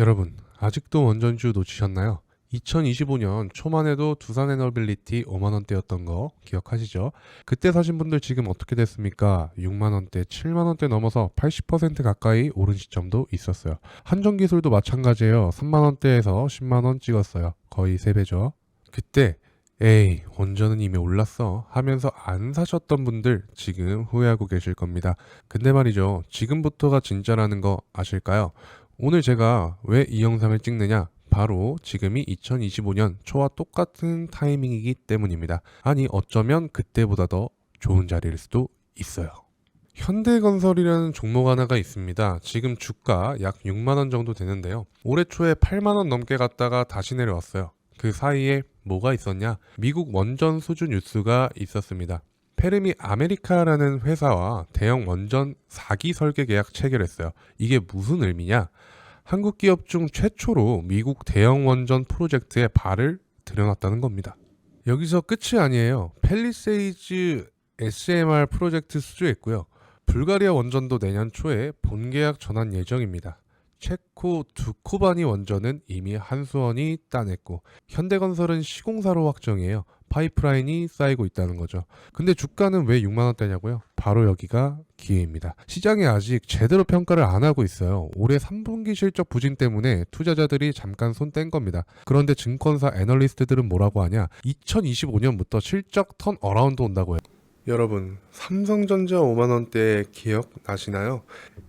여러분, 아직도 원전주 놓치셨나요? 2025년 초만 해도 두산 에너빌리티 5만원대였던 거 기억하시죠? 그때 사신 분들 지금 어떻게 됐습니까? 6만원대, 7만원대 넘어서 80% 가까이 오른 시점도 있었어요. 한전기술도 마찬가지예요. 3만원대에서 10만원 찍었어요. 거의 3배죠. 그때 에이, 원전은 이미 올랐어 하면서 안 사셨던 분들 지금 후회하고 계실 겁니다. 근데 말이죠. 지금부터가 진짜라는 거 아실까요? 오늘 제가 왜 이 영상을 찍느냐? 바로 지금이 2025년 초와 똑같은 타이밍이기 때문입니다. 아니, 어쩌면 그때보다 더 좋은 자리일 수도 있어요. 현대건설이라는 종목 하나가 있습니다. 지금 주가 약 6만원 정도 되는데요. 올해 초에 8만원 넘게 갔다가 다시 내려왔어요. 그 사이에 뭐가 있었냐? 미국 원전 수주 뉴스가 있었습니다. 페르미 아메리카라는 회사와 대형 원전 4기 설계 계약 체결했어요. 이게 무슨 의미냐? 한국 기업 중 최초로 미국 대형 원전 프로젝트에 발을 들여놨다는 겁니다. 여기서 끝이 아니에요. 팰리세이즈 SMR 프로젝트 수주했고요. 불가리아 원전도 내년 초에 본계약 전환 예정입니다. 체코 두코바니 원전은 이미 한수원이 따냈고 현대건설은 시공사로 확정이에요. 파이프라인이 쌓이고 있다는 거죠. 근데 주가는 왜 6만원대냐고요? 바로 여기가 기회입니다. 시장이 아직 제대로 평가를 안 하고 있어요. 올해 3분기 실적 부진 때문에 투자자들이 잠깐 손 뗀 겁니다. 그런데 증권사 애널리스트들은 뭐라고 하냐? 2025년부터 실적 턴 어라운드 온다고 해요. 여러분, 삼성전자 5만원대 기억나시나요?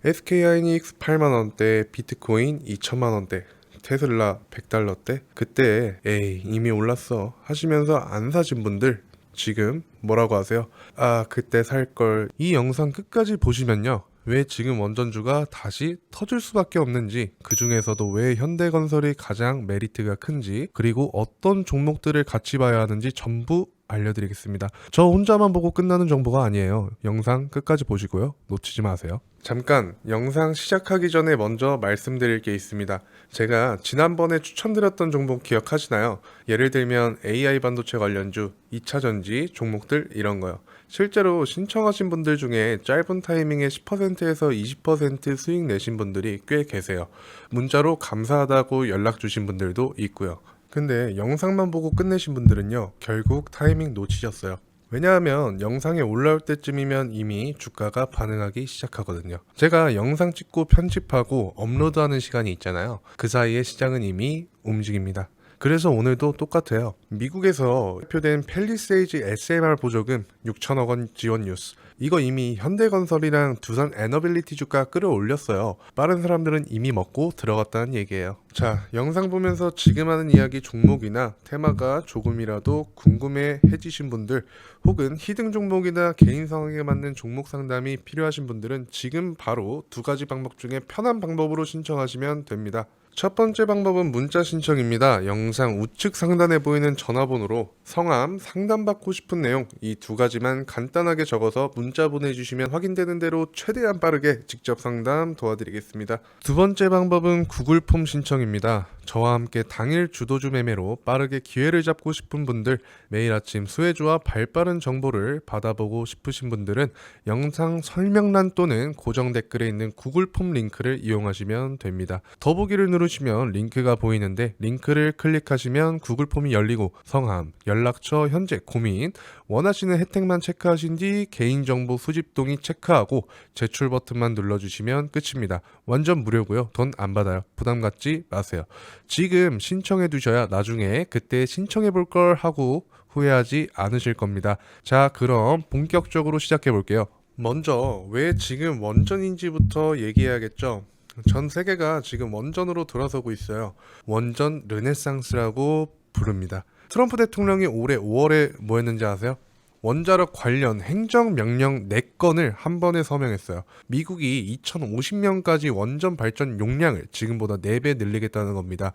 SK하이닉스 8만원대, 비트코인 2천만원대, 테슬라 100달러대? 그때 에이 이미 올랐어 하시면서 안 사신 분들 지금 뭐라고 하세요? 아, 그때 살걸. 이 영상 끝까지 보시면요, 왜 지금 원전주가 다시 터질 수밖에 없는지, 그 중에서도 왜 현대건설이 가장 메리트가 큰지, 그리고 어떤 종목들을 같이 봐야 하는지 전부 알려드리겠습니다. 저 혼자만 보고 끝나는 정보가 아니에요. 영상 끝까지 보시고요, 놓치지 마세요. 잠깐 영상 시작하기 전에 먼저 말씀드릴 게 있습니다. 제가 지난번에 추천드렸던 종목 기억하시나요? 예를 들면 AI 반도체 관련주, 2차전지 종목들 이런 거요. 실제로 신청하신 분들 중에 짧은 타이밍에 10%에서 20% 수익 내신 분들이 꽤 계세요. 문자로 감사하다고 연락 주신 분들도 있고요. 근데 영상만 보고 끝내신 분들은요, 결국 타이밍 놓치셨어요. 왜냐하면 영상에 올라올 때쯤이면 이미 주가가 반응하기 시작하거든요. 제가 영상 찍고 편집하고 업로드하는 시간이 있잖아요. 그 사이에 시장은 이미 움직입니다. 그래서 오늘도 똑같아요. 미국에서 발표된 팰리세이즈 SMR 보조금 6천억 원 지원 뉴스. 이거 이미 현대건설이랑 두산 에너빌리티 주가 끌어올렸어요. 빠른 사람들은 이미 먹고 들어갔다는 얘기예요. 자, 영상 보면서 지금 하는 이야기 종목이나 테마가 조금이라도 궁금해해지신 분들, 혹은 히든 종목이나 개인 상황에 맞는 종목 상담이 필요하신 분들은 지금 바로 두 가지 방법 중에 편한 방법으로 신청하시면 됩니다. 첫 번째 방법은 문자 신청입니다. 영상 우측 상단에 보이는 전화번호로 성함, 상담받고 싶은 내용 이 두 가지만 간단하게 적어서 문자 보내주시면 확인되는 대로 최대한 빠르게 직접 상담 도와드리겠습니다. 두 번째 방법은 구글 폼 신청입니다. 저와 함께 당일 주도주 매매로 빠르게 기회를 잡고 싶은 분들, 매일 아침 수혜주와 발빠른 정보를 받아보고 싶으신 분들은 영상 설명란 또는 고정 댓글에 있는 구글 폼 링크를 이용하시면 됩니다. 더보기를 누르시면 링크가 보이는데, 링크를 클릭하시면 구글 폼이 열리고 성함, 연락처, 현재 고민, 원하시는 혜택만 체크하신 뒤 개인정보 수집 동의 체크하고 제출 버튼만 눌러주시면 끝입니다. 완전 무료고요. 돈 안 받아요. 부담 갖지 마세요. 지금 신청해 두셔야 나중에 그때 신청해 볼 걸 하고 후회하지 않으실 겁니다. 자, 그럼 본격적으로 시작해 볼게요. 먼저 왜 지금 원전인지부터 얘기해야겠죠. 전 세계가 지금 원전으로 돌아서고 있어요. 원전 르네상스라고 부릅니다. 트럼프 대통령이 올해 5월에 뭐 했는지 아세요? 원자력 관련 행정명령 4건을 한 번에 서명했어요. 미국이 2050년까지 원전 발전 용량을 지금보다 4배 늘리겠다는 겁니다.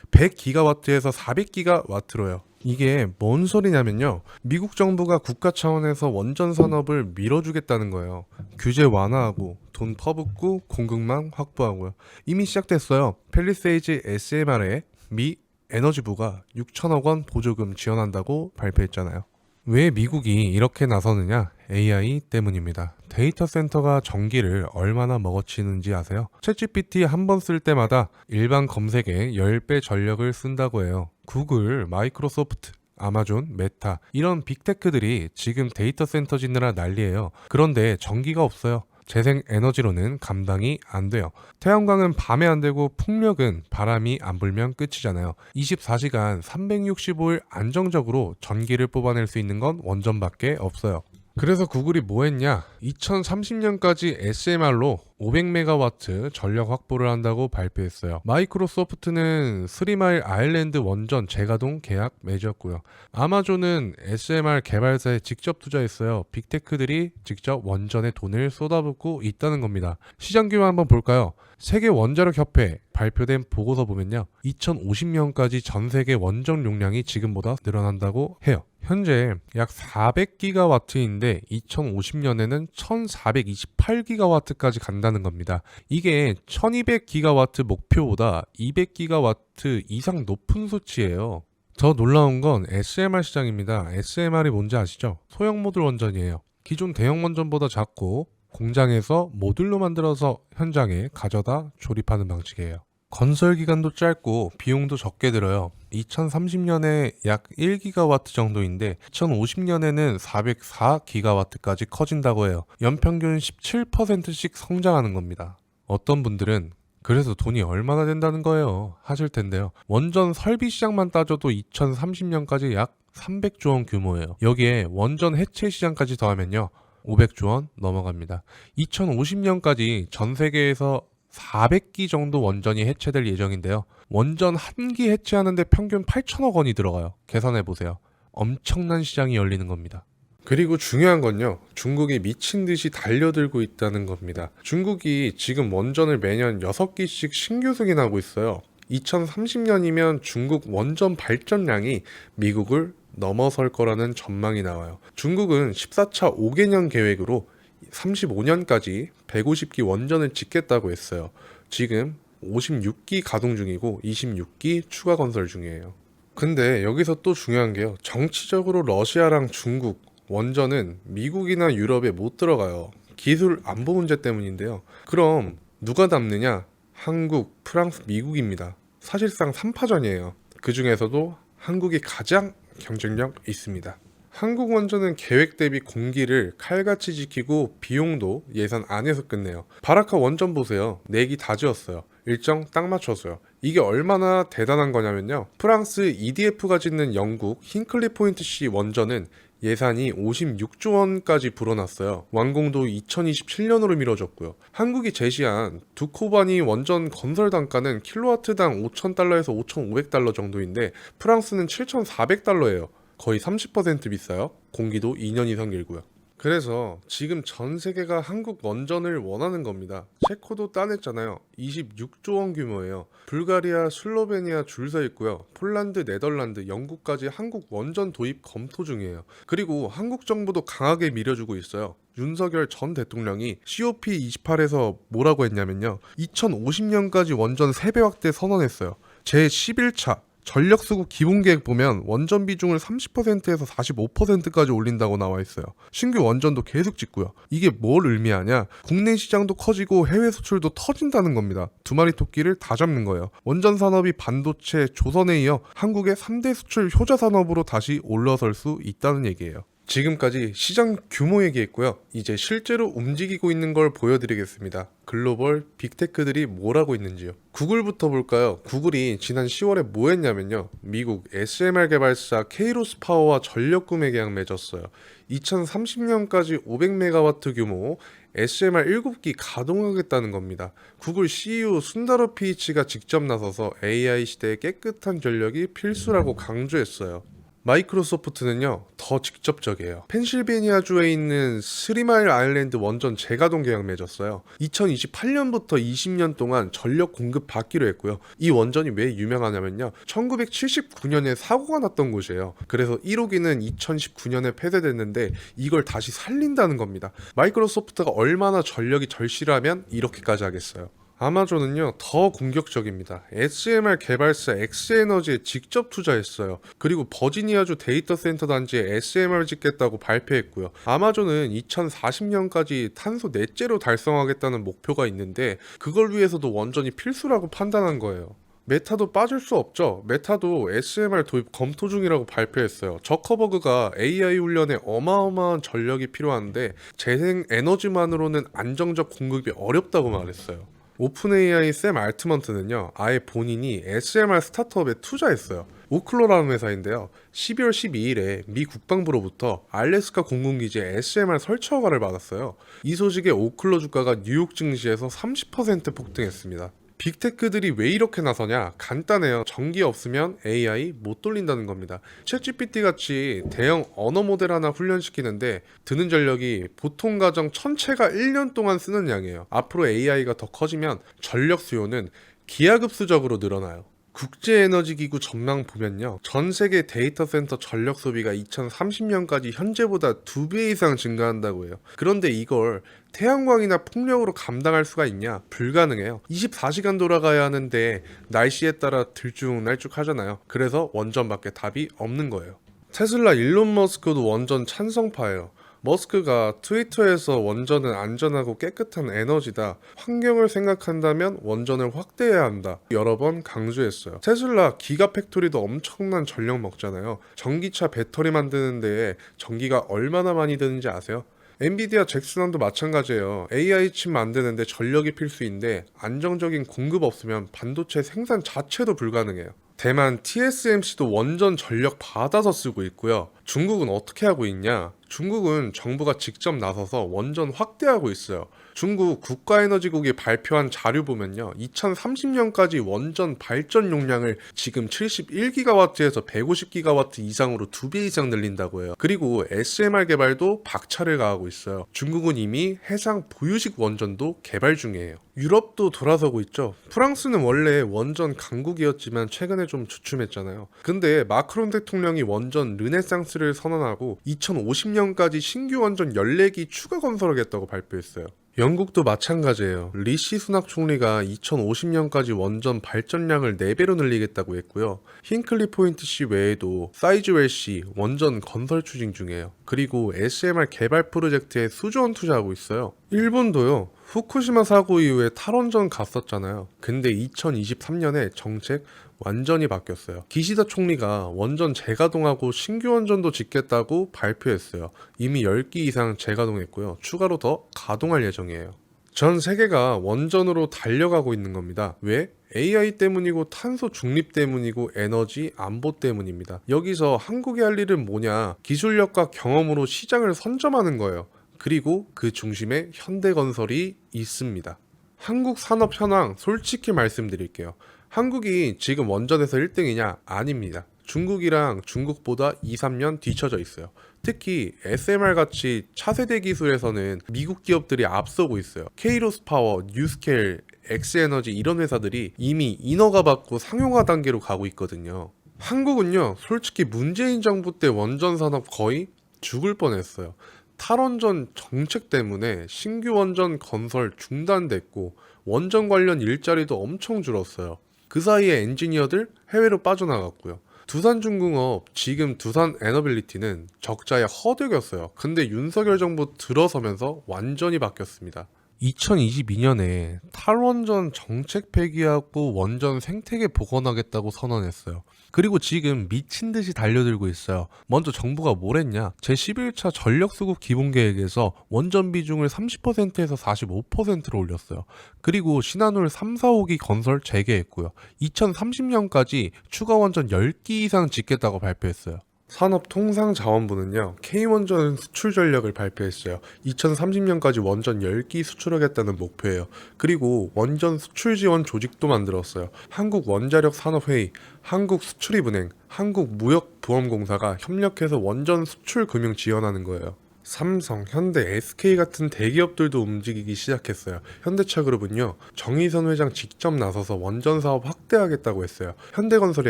100기가와트에서 400기가와트로요. 이게 뭔 소리냐면요, 미국 정부가 국가 차원에서 원전 산업을 밀어주겠다는 거예요. 규제 완화하고 돈 퍼붓고 공급망 확보하고요. 이미 시작됐어요. 팰리세이즈 SMR에 미 에너지부가 6천억 원 보조금 지원한다고 발표했잖아요. 왜 미국이 이렇게 나서느냐? AI 때문입니다. 데이터 센터가 전기를 얼마나 먹어치는지 아세요? 챗GPT 한 번 쓸 때마다 일반 검색에 10배 전력을 쓴다고 해요. 구글, 마이크로소프트, 아마존, 메타 이런 빅테크들이 지금 데이터 센터 짓느라 난리예요. 그런데 전기가 없어요. 재생 에너지로는 감당이 안 돼요. 태양광은 밤에 안 되고 풍력은 바람이 안 불면 끝이잖아요. 24시간 365일 안정적으로 전기를 뽑아낼 수 있는 건 원전밖에 없어요. 그래서 구글이 뭐 했냐? 2030년까지 SMR로 500메가와트 전력 확보를 한다고 발표했어요. 마이크로소프트는 스리마일 아일랜드 원전 재가동 계약 맺었고요. 아마존은 SMR 개발사에 직접 투자했어요. 빅테크들이 직접 원전에 돈을 쏟아붓고 있다는 겁니다. 시장 규모 한번 볼까요? 세계 원자력 협회 발표된 보고서 보면요. 2050년까지 전 세계 원전 용량이 지금보다 늘어난다고 해요. 현재 약 400기가와트인데 2050년에는 1428기가와트까지 간다는 겁니다. 이게 1200기가와트 목표보다 200기가와트 이상 높은 수치예요. 더 놀라운 건 SMR 시장입니다. SMR이 뭔지 아시죠? 소형 모듈 원전이에요. 기존 대형 원전보다 작고 공장에서 모듈로 만들어서 현장에 가져다 조립하는 방식이에요. 건설 기간도 짧고 비용도 적게 들어요. 2030년에 약 1기가와트 정도인데 2050년에는 404기가와트까지 커진다고 해요. 연평균 17%씩 성장하는 겁니다. 어떤 분들은 그래서 돈이 얼마나 된다는 거예요 하실 텐데요. 원전 설비 시장만 따져도 2030년까지 약 300조 원 규모예요. 여기에 원전 해체 시장까지 더하면요 500조 원 넘어갑니다. 2050년까지 전 세계에서 400기 정도 원전이 해체될 예정인데요. 원전 한 기 해체하는데 평균 8천억 원이 들어가요. 계산해보세요. 엄청난 시장이 열리는 겁니다. 그리고 중요한 건요. 중국이 미친 듯이 달려들고 있다는 겁니다. 중국이 지금 원전을 매년 6기씩 신규 승인하고 있어요. 2030년이면 중국 원전 발전량이 미국을 넘어설 거라는 전망이 나와요. 중국은 14차 5개년 계획으로 35년까지 150기 원전을 짓겠다고 했어요. 지금 56기 가동 중이고 26기 추가 건설 중이에요. 근데 여기서 또 중요한 게요. 정치적으로 러시아랑 중국 원전은 미국이나 유럽에 못 들어가요. 기술 안보 문제 때문인데요. 그럼 누가 남느냐? 한국, 프랑스, 미국입니다. 사실상 3파전이에요. 그 중에서도 한국이 가장 경쟁력 있습니다. 한국 원전은 계획 대비 공기를 칼같이 지키고 비용도 예산 안에서 끝내요. 바라카 원전 보세요. 4기 다 지었어요. 일정 딱 맞췄어요. 이게 얼마나 대단한 거냐면요. 프랑스 EDF가 짓는 영국 힌클리 포인트 C 원전은 예산이 56조 원까지 불어났어요. 완공도 2027년으로 미뤄졌고요. 한국이 제시한 두코바니 원전 건설 단가는 킬로와트당 5,000달러에서 5,500달러 정도인데 프랑스는 7,400달러예요. 거의 30% 비싸요. 공기도 2년 이상 길고요. 그래서 지금 전 세계가 한국 원전을 원하는 겁니다. 체코도 따냈잖아요. 26조 원 규모예요. 불가리아, 슬로베니아 줄 서 있고요. 폴란드, 네덜란드, 영국까지 한국 원전 도입 검토 중이에요. 그리고 한국 정부도 강하게 밀어주고 있어요. 윤석열 전 대통령이 COP28에서 뭐라고 했냐면요. 2050년까지 원전 3배 확대 선언했어요. 제11차 전력 수급 기본 계획 보면 원전 비중을 30%에서 45%까지 올린다고 나와 있어요. 신규 원전도 계속 짓고요. 이게 뭘 의미하냐? 국내 시장도 커지고 해외 수출도 터진다는 겁니다. 두 마리 토끼를 다 잡는 거예요. 원전 산업이 반도체, 조선에 이어 한국의 3대 수출 효자 산업으로 다시 올라설 수 있다는 얘기예요. 지금까지 시장 규모 얘기했고요. 이제 실제로 움직이고 있는 걸 보여드리겠습니다. 글로벌 빅테크들이 뭘 하고 있는지요. 구글부터 볼까요? 구글이 지난 10월에 뭐 했냐면요. 미국 SMR 개발사 케이로스 파워와 전력 구매 계약 맺었어요. 2030년까지 500메가와트 규모 SMR 7기 가동하겠다는 겁니다. 구글 CEO 순다로 피이치가 직접 나서서 AI 시대의 깨끗한 전력이 필수라고 강조했어요. 마이크로소프트는요 더 직접적이에요. 펜실베니아주에 있는 스리마일 아일랜드 원전 재가동 계약 맺었어요. 2028년부터 20년 동안 전력 공급 받기로 했고요. 이 원전이 왜 유명하냐면요 1979년에 사고가 났던 곳이에요. 그래서 1호기는 2019년에 폐쇄됐는데 이걸 다시 살린다는 겁니다. 마이크로소프트가 얼마나 전력이 절실하면 이렇게까지 하겠어요. 아마존은요 더 공격적입니다. SMR 개발사 엑스에너지에 직접 투자했어요. 그리고 버지니아주 데이터 센터 단지에 SMR 짓겠다고 발표했고요. 아마존은 2040년까지 탄소 넷제로 달성하겠다는 목표가 있는데 그걸 위해서도 원전이 필수라고 판단한 거예요. 메타도 빠질 수 없죠. 메타도 SMR 도입 검토 중이라고 발표했어요. 저커버그가 AI 훈련에 어마어마한 전력이 필요한데 재생 에너지만으로는 안정적 공급이 어렵다고 말했어요. 오픈 AI 샘 알트먼트는요, 아예 본인이 SMR 스타트업에 투자했어요. 오클로라는 회사인데요. 12월 12일에 미 국방부로부터 알래스카 공군기지에 SMR 설치 허가를 받았어요. 이 소식에 오클로 주가가 뉴욕 증시에서 30% 폭등했습니다. 빅테크들이 왜 이렇게 나서냐? 간단해요. 전기 없으면 AI 못 돌린다는 겁니다. 챗GPT 같이 대형 언어 모델 하나 훈련시키는데 드는 전력이 보통 가정 전체가 1년 동안 쓰는 양이에요. 앞으로 AI가 더 커지면 전력 수요는 기하급수적으로 늘어나요. 국제에너지기구 전망 보면요. 전 세계 데이터 센터 전력 소비가 2030년까지 현재보다 2배 이상 증가한다고 해요. 그런데 이걸 태양광이나 풍력으로 감당할 수가 있냐? 불가능해요. 24시간 돌아가야 하는데 날씨에 따라 들쭉날쭉 하잖아요. 그래서 원전밖에 답이 없는 거예요. 테슬라 일론 머스크도 원전 찬성파예요. 머스크가 트위터에서 원전은 안전하고 깨끗한 에너지다. 환경을 생각한다면 원전을 확대해야 한다. 여러 번 강조했어요. 테슬라 기가팩토리도 엄청난 전력 먹잖아요. 전기차 배터리 만드는 데에 전기가 얼마나 많이 드는지 아세요? 엔비디아 잭슨원도 마찬가지예요. AI 칩 만드는데 전력이 필수인데 안정적인 공급 없으면 반도체 생산 자체도 불가능해요. 대만 TSMC도 원전 전력 받아서 쓰고 있고요. 중국은 어떻게 하고 있냐? 중국은 정부가 직접 나서서 원전 확대하고 있어요. 중국 국가에너지국이 발표한 자료 보면요. 2030년까지 원전 발전 용량을 지금 71기가와트에서 150기가와트 이상으로 2배 이상 늘린다고 해요. 그리고 SMR 개발도 박차를 가하고 있어요. 중국은 이미 해상 보유식 원전도 개발 중이에요. 유럽도 돌아서고 있죠. 프랑스는 원래 원전 강국이었지만 최근에 좀 주춤했잖아요. 근데 마크롱 대통령이 원전 르네상스를 선언하고 2050년까지 신규 원전 14기 추가 건설하겠다고 발표했어요. 영국도 마찬가지예요. 리시 수낙 총리가 2050년까지 원전 발전량을 4배로 늘리겠다고 했고요. 힌클리 포인트 시 외에도 사이즈웰 시 원전 건설 추진 중이에요. 그리고 SMR 개발 프로젝트에 수조원 투자하고 있어요. 일본도요. 후쿠시마 사고 이후에 탈원전 갔었잖아요. 근데 2023년에 정책 완전히 바뀌었어요. 기시다 총리가 원전 재가동하고 신규 원전도 짓겠다고 발표했어요. 이미 10기 이상 재가동했고요. 추가로 더 가동할 예정이에요. 전 세계가 원전으로 달려가고 있는 겁니다. 왜? AI 때문이고 탄소 중립 때문이고 에너지 안보 때문입니다. 여기서 한국이 할 일은 뭐냐? 기술력과 경험으로 시장을 선점하는 거예요. 그리고 그 중심에 현대건설이 있습니다. 한국 산업 현황 솔직히 말씀드릴게요. 한국이 지금 원전에서 1등이냐? 아닙니다. 중국이랑 중국보다 2, 3년 뒤처져 있어요. 특히 SMR 같이 차세대 기술에서는 미국 기업들이 앞서고 있어요. 케이로스파워, 뉴스케일, 엑스에너지 이런 회사들이 이미 인허가 받고 상용화 단계로 가고 있거든요. 한국은요, 솔직히 문재인 정부 때 원전 산업 거의 죽을 뻔했어요. 탈원전 정책 때문에 신규 원전 건설 중단됐고 원전 관련 일자리도 엄청 줄었어요. 그 사이에 엔지니어들 해외로 빠져나갔고요. 두산중공업, 지금 두산에너빌리티는 적자에 허덕였어요. 근데 윤석열 정부 들어서면서 완전히 바뀌었습니다. 2022년에 탈원전 정책 폐기하고 원전 생태계 복원하겠다고 선언했어요. 그리고 지금 미친 듯이 달려들고 있어요. 먼저 정부가 뭘 했냐? 제11차 전력수급 기본계획에서 원전 비중을 30%에서 45%로 올렸어요. 그리고 신한울 3, 4호기 건설 재개했고요. 2030년까지 추가 원전 10기 이상 짓겠다고 발표했어요. 산업통상자원부는요, K원전 수출 전략을 발표했어요. 2030년까지 원전 10기 수출하겠다는 목표예요. 그리고 원전 수출 지원 조직도 만들었어요. 한국원자력산업회의, 한국수출입은행, 한국무역보험공사가 협력해서 원전 수출 금융 지원하는 거예요. 삼성, 현대, SK 같은 대기업들도 움직이기 시작했어요. 현대차그룹은요, 정의선 회장 직접 나서서 원전 사업 확대하겠다고 했어요. 현대건설이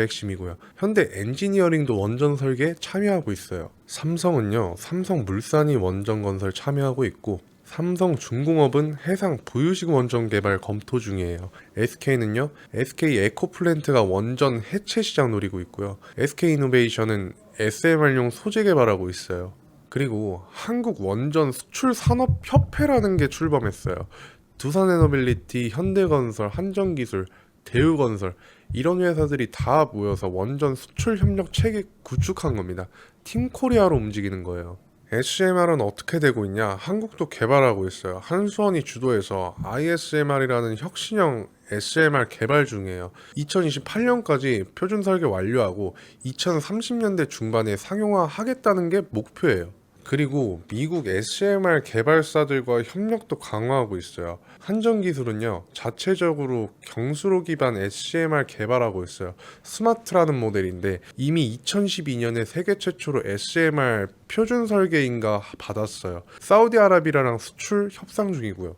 핵심이고요. 현대엔지니어링도 원전 설계에 참여하고 있어요. 삼성은요, 삼성물산이 원전 건설 참여하고 있고 삼성중공업은 해상 보유식 원전 개발 검토 중이에요. SK는요, SK 에코플랜트가 원전 해체 시장 노리고 있고요. SK이노베이션은 SMR용 소재 개발하고 있어요. 그리고 한국 원전 수출 산업 협회라는 게 출범했어요. 두산에너빌리티, 현대건설, 한전기술, 대우건설 이런 회사들이 다 모여서 원전 수출 협력 체계 구축한 겁니다. 팀코리아로 움직이는 거예요. SMR은 어떻게 되고 있냐? 한국도 개발하고 있어요. 한수원이 주도해서 ISMR이라는 혁신형 SMR 개발 중이에요. 2028년까지 표준 설계 완료하고 2030년대 중반에 상용화 하겠다는 게 목표예요. 그리고 미국 SMR 개발사들과 협력도 강화하고 있어요. 한전기술은요, 자체적으로 경수로 기반 SMR 개발하고 있어요. 스마트라는 모델인데 이미 2012년에 세계 최초로 SMR 표준 설계인가 받았어요. 사우디아라비아랑 수출 협상 중이고요.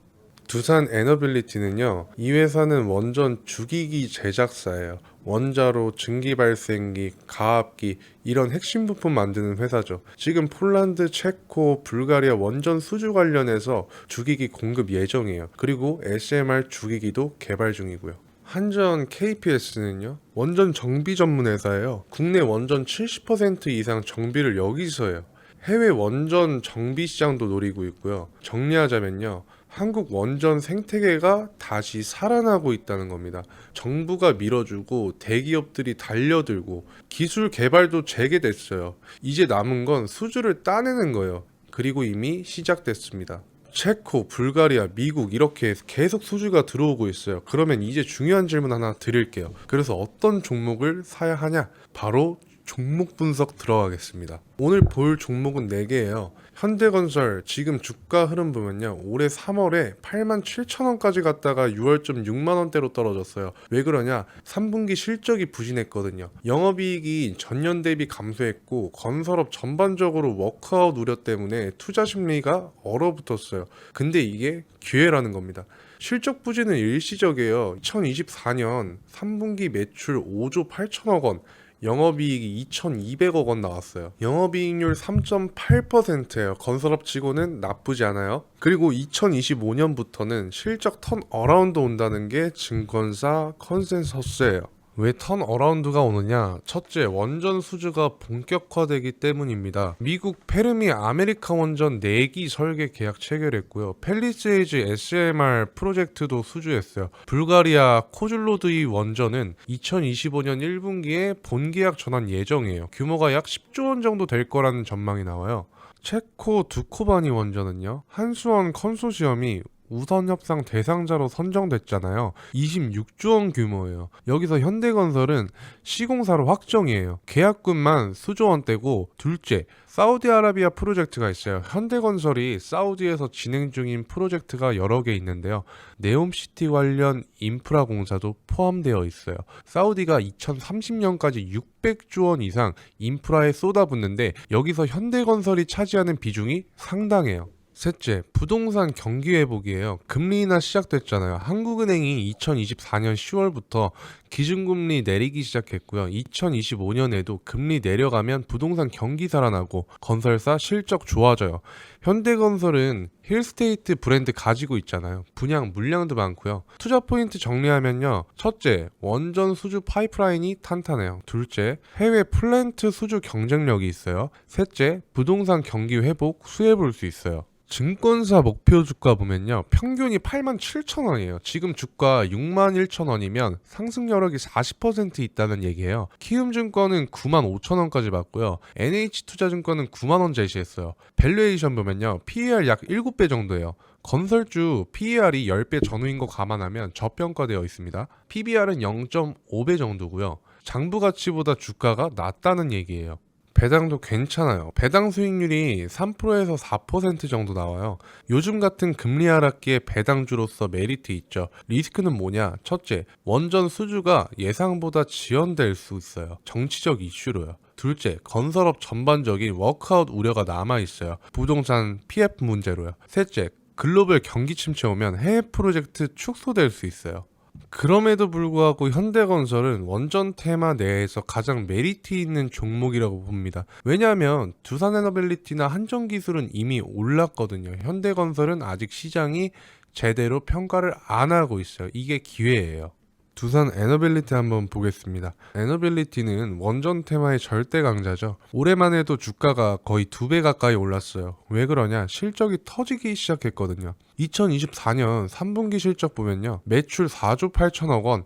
두산 에너빌리티는요, 이 회사는 원전 주기기 제작사예요. 원자로, 증기발생기, 가압기 이런 핵심 부품 만드는 회사죠. 지금 폴란드, 체코, 불가리아 원전 수주 관련해서 주기기 공급 예정이에요. 그리고 SMR 주기기도 개발 중이고요. 한전 KPS는요, 원전 정비 전문 회사예요. 국내 원전 70% 이상 정비를 여기서 해요. 해외 원전 정비 시장도 노리고 있고요. 정리하자면요, 한국 원전 생태계가 다시 살아나고 있다는 겁니다. 정부가 밀어주고 대기업들이 달려들고 기술 개발도 재개됐어요. 이제 남은 건 수주를 따내는 거예요. 그리고 이미 시작됐습니다. 체코, 불가리아, 미국 이렇게 계속 수주가 들어오고 있어요. 그러면 이제 중요한 질문 하나 드릴게요. 그래서 어떤 종목을 사야 하냐? 바로 종목 분석 들어가겠습니다. 오늘 볼 종목은 4개예요. 현대건설 지금 주가 흐름 보면요, 올해 3월에 87,000원까지 갔다가 6월쯤 6만원대로 떨어졌어요. 왜 그러냐? 3분기 실적이 부진했거든요. 영업이익이 전년 대비 감소했고 건설업 전반적으로 워크아웃 우려 때문에 투자 심리가 얼어붙었어요. 근데 이게 기회라는 겁니다. 실적 부진은 일시적이에요. 2024년 3분기 매출 5조 8천억 원, 영업이익이 2,200억 원 나왔어요. 영업이익률 3.8%예요. 건설업 치고는 나쁘지 않아요. 그리고 2025년부터는 실적 턴 어라운드 온다는 게 증권사 컨센서스예요. 왜 턴어라운드가 오느냐? 첫째, 원전 수주가 본격화되기 때문입니다. 미국 페르미 아메리카 원전 4기 설계 계약 체결했고요. 팰리세이즈 SMR 프로젝트도 수주했어요. 불가리아 코줄로드이 원전은 2025년 1분기에 본계약 전환 예정이에요. 규모가 약 10조 원 정도 될 거라는 전망이 나와요. 체코 두코바니 원전은요, 한수원 컨소시엄이 우선 협상 대상자로 선정됐잖아요. 26조 원 규모예요. 여기서 현대건설은 시공사로 확정이에요. 계약금만 수조 원대고, 둘째, 사우디아라비아 프로젝트가 있어요. 현대건설이 사우디에서 진행 중인 프로젝트가 여러 개 있는데요. 네옴시티 관련 인프라 공사도 포함되어 있어요. 사우디가 2030년까지 600조 원 이상 인프라에 쏟아붓는데 여기서 현대건설이 차지하는 비중이 상당해요. 셋째, 부동산 경기 회복이에요. 금리 인하 시작됐잖아요. 한국은행이 2024년 10월부터 기준금리 내리기 시작했고요. 2025년에도 금리 내려가면 부동산 경기 살아나고 건설사 실적 좋아져요. 현대건설은 힐스테이트 브랜드 가지고 있잖아요. 분양 물량도 많고요. 투자 포인트 정리하면요, 첫째, 원전 수주 파이프라인이 탄탄해요. 둘째, 해외 플랜트 수주 경쟁력이 있어요. 셋째, 부동산 경기 회복 수혜 볼 수 있어요. 증권사 목표 주가 보면요, 평균이 87,000원이에요. 지금 주가 61,000원이면 상승 여력이 40% 있다는 얘기예요. 키움증권은 95,000원까지 받고요. NH투자증권은 9만원 제시했어요. 밸류에이션 보면요, PER 약 7배 정도예요. 건설주 PER이 10배 전후인 거 감안하면 저평가되어 있습니다. PBR은 0.5배 정도고요. 장부 가치보다 주가가 낮다는 얘기예요. 배당도 괜찮아요. 배당 수익률이 3%에서 4% 정도 나와요. 요즘 같은 금리 하락기에 배당주로서 메리트 있죠. 리스크는 뭐냐? 첫째, 원전 수주가 예상보다 지연될 수 있어요. 정치적 이슈로요. 둘째, 건설업 전반적인 워크아웃 우려가 남아있어요. 부동산 PF 문제로요. 셋째, 글로벌 경기 침체 오면 해외 프로젝트 축소될 수 있어요. 그럼에도 불구하고 현대건설은 원전 테마 내에서 가장 메리트 있는 종목이라고 봅니다. 왜냐하면 두산에너빌리티나 한전기술은 이미 올랐거든요. 현대건설은 아직 시장이 제대로 평가를 안 하고 있어요. 이게 기회예요. 두산 에너빌리티 한번 보겠습니다. 에너빌리티는 원전 테마의 절대 강자죠. 올해만 해도 주가가 거의 2배 가까이 올랐어요. 왜 그러냐? 실적이 터지기 시작했거든요. 2024년 3분기 실적 보면요. 매출 4조 8천억 원,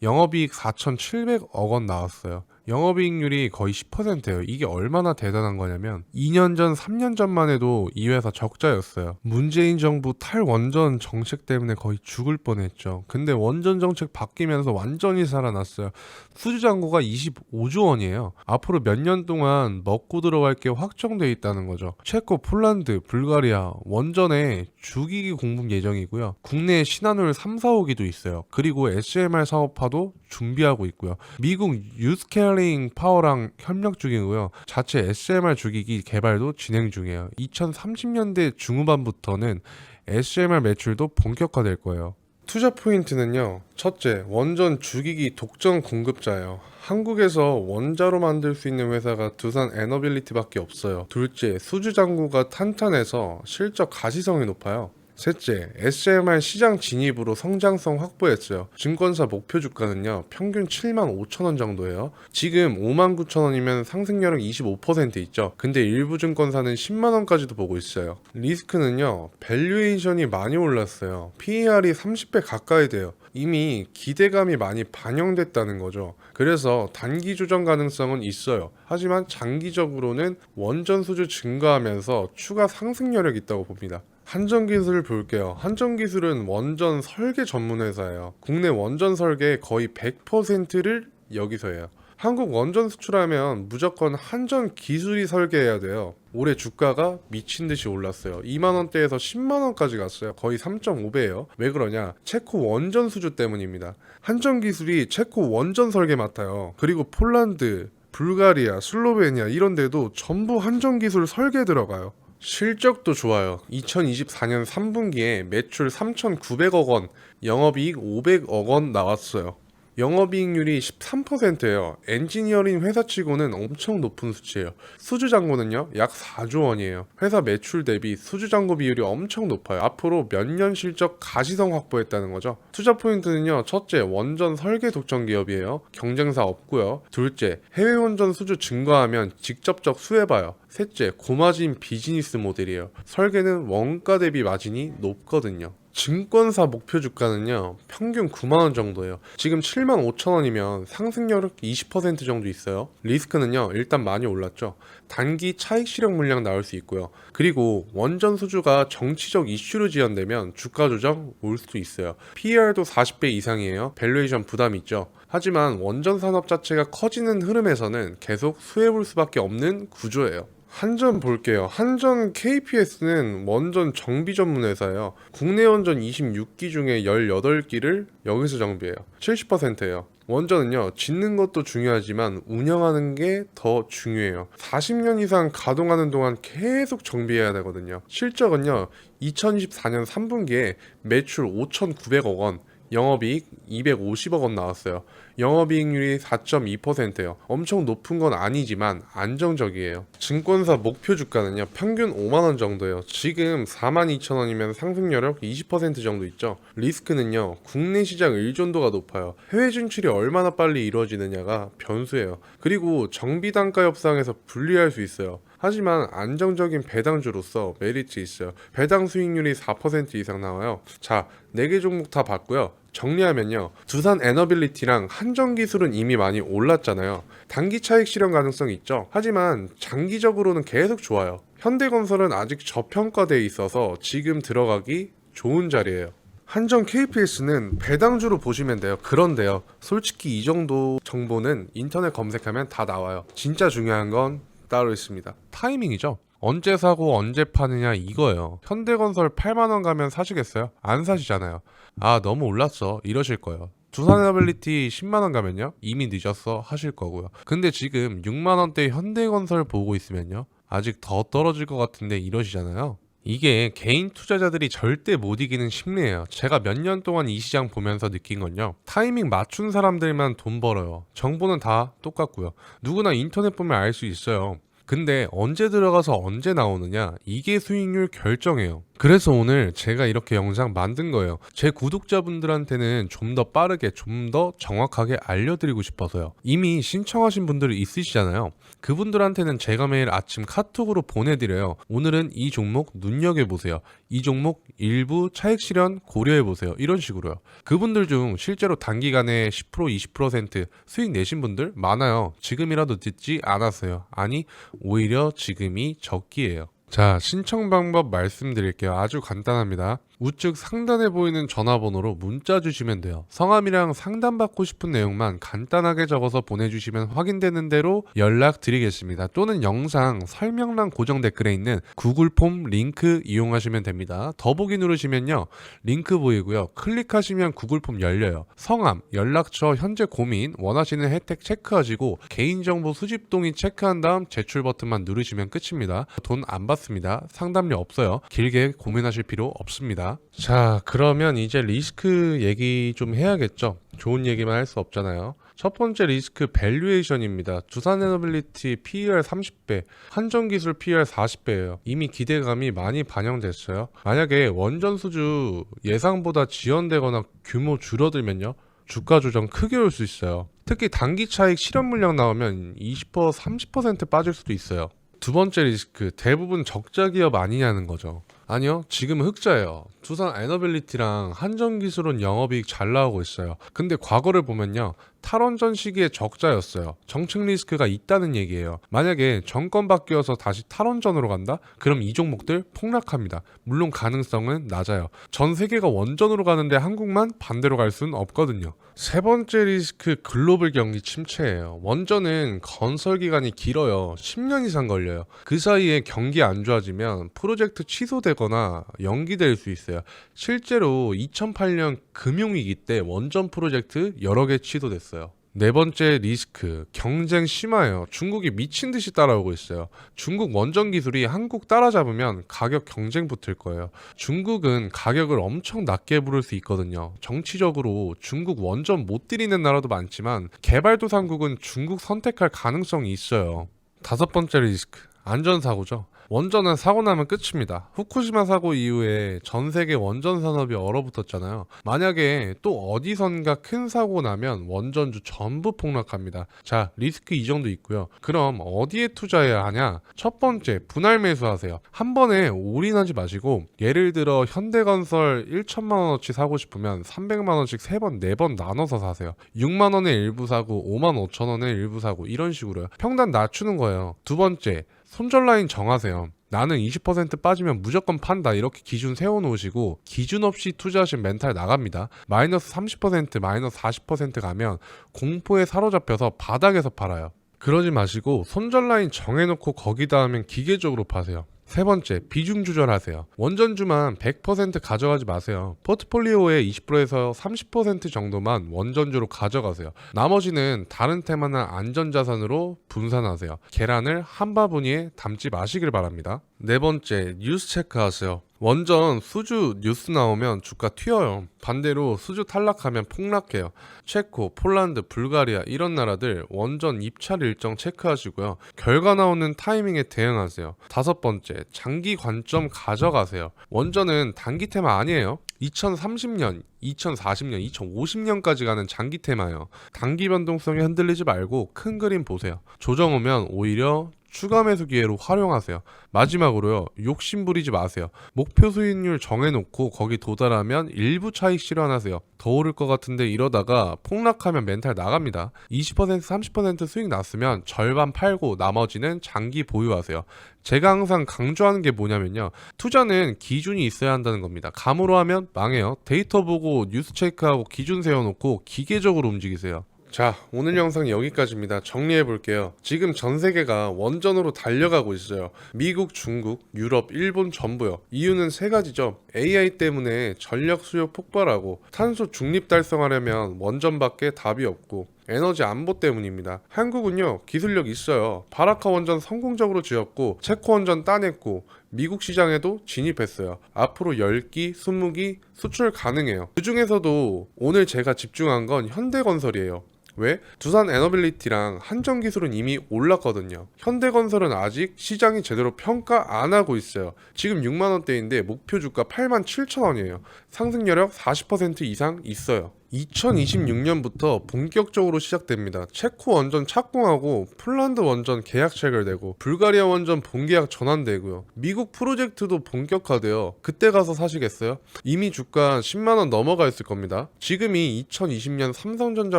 영업이익 4,700억 원 나왔어요. 영업이익률이 거의 10%예요. 이게 얼마나 대단한 거냐면 2년 전, 3년 전만 해도 이 회사 적자였어요. 문재인 정부 탈원전 정책 때문에 거의 죽을 뻔했죠. 근데 원전 정책 바뀌면서 완전히 살아났어요. 수주 잔고가 25조 원이에요. 앞으로 몇 년 동안 먹고 들어갈 게 확정돼 있다는 거죠. 체코, 폴란드, 불가리아 원전에 주기기 공급 예정이고요. 국내 신한울 3, 4호기도 있어요. 그리고 SMR 사업화도 준비하고 있고요. 미국 유스케일링 파워랑 협력 중이고요. 자체 SMR 주기기 개발도 진행 중이에요. 2030년대 중후반부터는 SMR 매출도 본격화될 거예요. 투자 포인트는요. 첫째, 원전 주기기 독점 공급자예요. 한국에서 원자로 만들 수 있는 회사가 두산 에너빌리티밖에 없어요. 둘째, 수주 잔고가 탄탄해서 실적 가시성이 높아요. 셋째, SMR 시장 진입으로 성장성 확보했어요. 증권사 목표 주가는요, 평균 7만 5천 원 정도예요. 지금 5만 9천 원이면 상승률은 25% 있죠. 근데 일부 증권사는 10만 원까지도 보고 있어요. 리스크는요, 밸류에이션이 많이 올랐어요. PER이 30배 가까이 돼요. 이미 기대감이 많이 반영됐다는 거죠. 그래서 단기 조정 가능성은 있어요. 하지만 장기적으로는 원전 수주 증가하면서 추가 상승 여력이 있다고 봅니다. 한전기술을 볼게요. 한전기술은 원전 설계 전문 회사예요. 국내 원전 설계 거의 100%를 여기서 해요. 한국 원전 수출하면 무조건 한전 기술이 설계해야 돼요. 올해 주가가 미친 듯이 올랐어요. 2만 원대에서 10만 원까지 갔어요. 거의 3.5배예요. 왜 그러냐? 체코 원전 수주 때문입니다. 한전 기술이 체코 원전 설계 맡아요. 그리고 폴란드, 불가리아, 슬로베니아 이런 데도 전부 한전 기술 설계 들어가요. 실적도 좋아요. 2024년 3분기에 매출 3,900억 원, 영업이익 500억 원 나왔어요. 영업이익률이 13%예요. 엔지니어링 회사치고는 엄청 높은 수치예요. 수주잔고는요, 약 4조 원이에요. 회사 매출 대비 수주잔고 비율이 엄청 높아요. 앞으로 몇 년 실적 가시성 확보했다는 거죠. 투자 포인트는요, 첫째, 원전 설계 독점 기업이에요. 경쟁사 없고요. 둘째, 해외 원전 수주 증가하면 직접적 수혜봐요. 셋째, 고마진 비즈니스 모델이에요. 설계는 원가 대비 마진이 높거든요. 증권사 목표 주가는요, 평균 9만원 정도예요. 지금 7만 5천원이면 상승률 20% 정도 있어요. 리스크는요, 일단 많이 올랐죠. 단기 차익 실현 물량 나올 수 있고요. 그리고 원전 수주가 정치적 이슈로 지연되면 주가 조정 올 수도 있어요. PER도 40배 이상이에요. 밸류에이션 부담 있죠. 하지만 원전 산업 자체가 커지는 흐름에서는 계속 수혜볼 수밖에 없는 구조예요. 한전 볼게요. 한전 KPS는 원전 정비 전문 회사예요. 국내 원전 26기 중에 18기를 여기서 정비해요. 70%예요. 원전은요, 짓는 것도 중요하지만 운영하는 게 더 중요해요. 40년 이상 가동하는 동안 계속 정비해야 되거든요. 실적은요, 2024년 3분기에 매출 5,900억 원, 영업이익 250억 원 나왔어요. 영업이익률이 4.2%예요. 엄청 높은 건 아니지만 안정적이에요. 증권사 목표 주가는요, 평균 5만 원 정도예요. 지금 4만 2천 원이면 상승률 20% 정도 있죠. 리스크는요, 국내 시장 의존도가 높아요. 해외 진출이 얼마나 빨리 이루어지느냐가 변수예요. 그리고 정비 단가 협상에서 불리할 수 있어요. 하지만 안정적인 배당주로서 메리트 있어요. 배당 수익률이 4% 이상 나와요. 자, 4개 종목 다 봤고요. 정리하면요, 두산 에너빌리티랑 한전기술은 이미 많이 올랐잖아요. 단기 차익 실현 가능성이 있죠. 하지만 장기적으로는 계속 좋아요. 현대건설은 아직 저평가돼 있어서 지금 들어가기 좋은 자리예요. 한전 KPS는 배당주로 보시면 돼요. 그런데요, 솔직히 이 정도 정보는 인터넷 검색하면 다 나와요. 진짜 중요한 건 따로 있습니다. 타이밍이죠. 언제 사고 언제 파느냐 이거예요. 현대건설 8만원 가면 사시겠어요? 안 사시잖아요. 아, 너무 올랐어 이러실 거예요. 두산에너빌리티 10만원 가면요, 이미 늦었어 하실 거고요. 근데 지금 6만원대 현대건설 보고 있으면요, 아직 더 떨어질 것 같은데 이러시잖아요. 이게 개인 투자자들이 절대 못 이기는 심리예요. 제가 몇 년 동안 이 시장 보면서 느낀 건요. 타이밍 맞춘 사람들만 돈 벌어요. 정보는 다 똑같고요. 누구나 인터넷 보면 알 수 있어요. 근데 언제 들어가서 언제 나오느냐, 이게 수익률 결정해요. 그래서 오늘 제가 이렇게 영상 만든 거예요. 제 구독자분들한테는 좀 더 빠르게, 좀 더 정확하게 알려드리고 싶어서요. 이미 신청하신 분들이 있으시잖아요. 그분들한테는 제가 매일 아침 카톡으로 보내드려요. 오늘은 이 종목 눈여겨보세요. 이 종목 일부 차익 실현 고려해보세요. 이런 식으로요. 그분들 중 실제로 단기간에 10% 20% 수익 내신 분들 많아요. 지금이라도 듣지 않았어요. 아니, 오히려 지금이 적기예요. 자, 신청 방법 말씀드릴게요. 아주 간단합니다. 우측 상단에 보이는 전화번호로 문자 주시면 돼요. 성함이랑 상담받고 싶은 내용만 간단하게 적어서 보내주시면 확인되는 대로 연락드리겠습니다. 또는 영상 설명란 고정 댓글에 있는 구글 폼 링크 이용하시면 됩니다. 더보기 누르시면요, 링크 보이고요. 클릭하시면 구글 폼 열려요. 성함, 연락처, 현재 고민, 원하시는 혜택 체크하시고 개인정보 수집 동의 체크한 다음 제출 버튼만 누르시면 끝입니다. 돈 안 받습니다. 상담료 없어요. 길게 고민하실 필요 없습니다. 자, 그러면 이제 리스크 얘기 좀 해야겠죠. 좋은 얘기만 할 수 없잖아요. 첫 번째 리스크 밸류에이션입니다. 두산에너빌리티 PER 30배, 한전기술 PER 40배예요. 이미 기대감이 많이 반영됐어요. 만약에 원전 수주 예상보다 지연되거나 규모 줄어들면요, 주가 조정 크게 올 수 있어요. 특히 단기 차익 실현 물량 나오면 20% 30% 빠질 수도 있어요. 두 번째 리스크, 대부분 적자 기업 아니냐는 거죠. 아니요, 지금 흑자예요. 두산 에너빌리티랑 한전기술은 영업이익 잘 나오고 있어요. 근데 과거를 보면요, 탈원전 시기에 적자였어요. 정책 리스크가 있다는 얘기예요. 만약에 정권 바뀌어서 다시 탈원전으로 간다? 그럼 이 종목들 폭락합니다. 물론 가능성은 낮아요. 전 세계가 원전으로 가는데 한국만 반대로 갈 수는 없거든요. 세 번째 리스크, 글로벌 경기 침체예요. 원전은 건설 기간이 길어요. 10년 이상 걸려요. 그 사이에 경기 안 좋아지면 프로젝트 취소되거나 연기될 수 있어요. 실제로 2008년 금융위기 때 원전 프로젝트 여러 개 취소됐어요. 네 번째 리스크, 경쟁 심화예요. 중국이 미친 듯이 따라오고 있어요. 중국 원전 기술이 한국 따라잡으면 가격 경쟁 붙을 거예요. 중국은 가격을 엄청 낮게 부를 수 있거든요. 정치적으로 중국 원전 못 들이는 나라도 많지만 개발도상국은 중국 선택할 가능성이 있어요. 다섯 번째 리스크, 안전사고죠. 원전은 사고 나면 끝입니다. 후쿠시마 사고 이후에 전 세계 원전 산업이 얼어붙었잖아요. 만약에 또 어디선가 큰 사고 나면 원전주 전부 폭락합니다. 자, 리스크 이 정도 있고요. 그럼 어디에 투자해야 하냐? 첫 번째, 분할 매수하세요. 한 번에 올인하지 마시고, 예를 들어 현대건설 1천만 원어치 사고 싶으면 300만 원씩 3번, 4번 나눠서 사세요. 6만 원에 일부 사고 5만 5천 원에 일부 사고 이런 식으로요. 평단 낮추는 거예요. 두 번째, 손절 라인 정하세요. 나는 20% 빠지면 무조건 판다, 이렇게 기준 세워놓으시고 기준 없이 투자하신 멘탈 나갑니다. 마이너스 30% 마이너스 40% 가면 공포에 사로잡혀서 바닥에서 팔아요. 그러지 마시고 손절 라인 정해놓고 거기다 하면 기계적으로 파세요. 세 번째, 비중 조절하세요. 원전주만 100% 가져가지 마세요. 포트폴리오의 20%에서 30% 정도만 원전주로 가져가세요. 나머지는 다른 테마나 안전자산으로 분산하세요. 계란을 한 바구니에 담지 마시길 바랍니다. 네 번째, 뉴스 체크하세요. 원전 수주 뉴스 나오면 주가 튀어요. 반대로 수주 탈락하면 폭락해요. 체코, 폴란드, 불가리아 이런 나라들 원전 입찰 일정 체크하시고요. 결과 나오는 타이밍에 대응하세요. 다섯 번째, 장기 관점 가져가세요. 원전은 단기 테마 아니에요. 2030년, 2040년, 2050년까지 가는 장기 테마예요. 단기 변동성에 흔들리지 말고 큰 그림 보세요. 조정 오면 오히려 추가 매수 기회로 활용하세요. 마지막으로요, 욕심 부리지 마세요. 목표 수익률 정해놓고 거기 도달하면 일부 차익 실현하세요. 더 오를 것 같은데 이러다가 폭락하면 멘탈 나갑니다. 20% 30% 수익 났으면 절반 팔고 나머지는 장기 보유하세요. 제가 항상 강조하는 게 뭐냐면요, 투자는 기준이 있어야 한다는 겁니다. 감으로 하면 망해요. 데이터 보고 뉴스 체크하고 기준 세워놓고 기계적으로 움직이세요. 자, 오늘 영상 여기까지입니다. 정리해 볼게요. 지금 전 세계가 원전으로 달려가고 있어요. 미국, 중국, 유럽, 일본 전부요. 이유는 세 가지죠. AI 때문에 전력 수요 폭발하고 탄소 중립 달성하려면 원전밖에 답이 없고, 에너지 안보 때문입니다. 한국은요 기술력 있어요. 바라카 원전 성공적으로 지었고 체코 원전 따냈고 미국 시장에도 진입했어요. 앞으로 10기, 20기 수출 가능해요. 그 중에서도 오늘 제가 집중한 건 현대건설이에요. 왜? 두산 에너빌리티랑 한전기술은 이미 올랐거든요. 현대건설은 아직 시장이 제대로 평가 안 하고 있어요. 지금 6만원대인데 목표 주가 87,000원이에요. 상승 여력 40% 이상 있어요. 2026년부터 본격적으로 시작됩니다. 체코 원전 착공하고 폴란드 원전 계약 체결되고 불가리아 원전 본계약 전환되고요. 미국 프로젝트도 본격화되어 그때 가서 사시겠어요? 이미 주가 10만원 넘어가 있을 겁니다. 지금이 2020년 삼성전자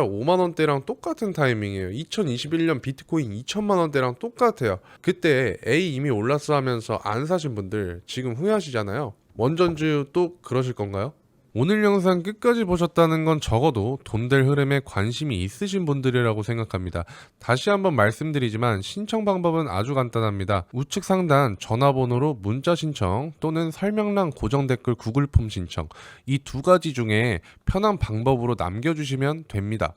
5만원대랑 똑같은 타이밍이에요. 2021년 비트코인 2천만원대랑 똑같아요. 그때 A 이미 올랐어 하면서 안 사신 분들 지금 후회하시잖아요. 원전주 또 그러실 건가요? 오늘 영상 끝까지 보셨다는 건 적어도 돈 될 흐름에 관심이 있으신 분들이라고 생각합니다. 다시 한번 말씀드리지만 신청 방법은 아주 간단합니다. 우측 상단 전화번호로 문자 신청 또는 설명란 고정 댓글 구글 폼 신청 이 두 가지 중에 편한 방법으로 남겨주시면 됩니다.